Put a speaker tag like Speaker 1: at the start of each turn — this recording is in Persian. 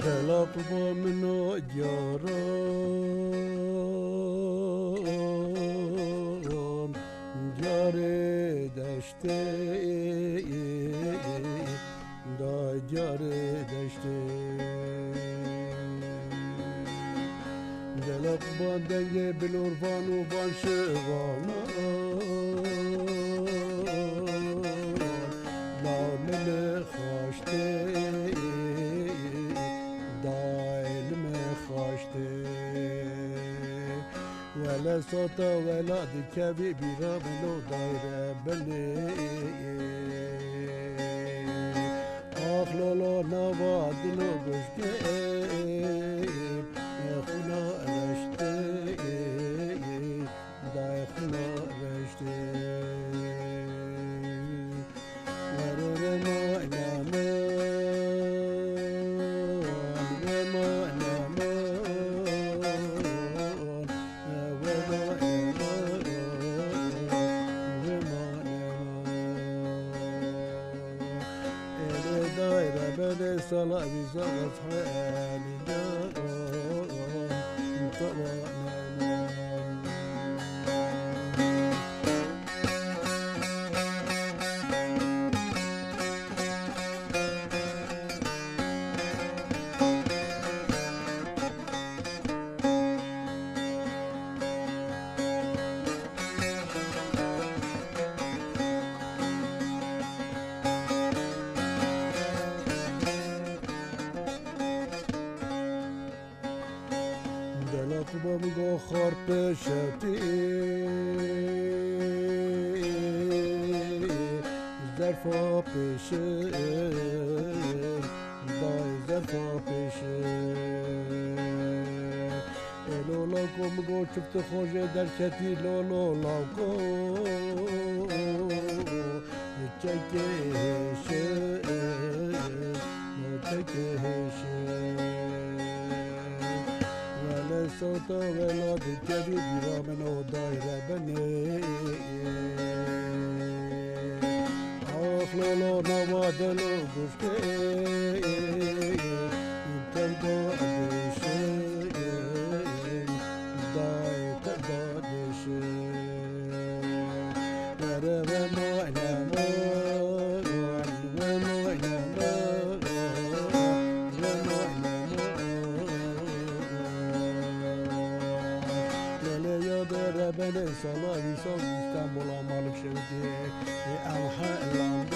Speaker 1: دلق با منو یاران جاره دشته دا جاره دشته دلق با دنگ بلورفان و بان شوانا دائم خواشته دائم خواشته ولا صوت ولا دكابي بيرا منو دايرة بلي أخلو لو نوا دلو بشكي خونا رشته داي خونا رشته صلاة بزغف حالي دلق بمگو خار پشتی زرفا پیشه دای زرفا پیشه لولا بمگو چفت خوشه در کتی لولا کو چکشه چکشه صوت ولا دكابي بيرا منو دايرة بني أخلو لو نوا دلو بشكي تبدو أدشي داي تبدو أدشي ورمو نمو بني صلاة يصوم اسطنبول مالك شوتي أم حلم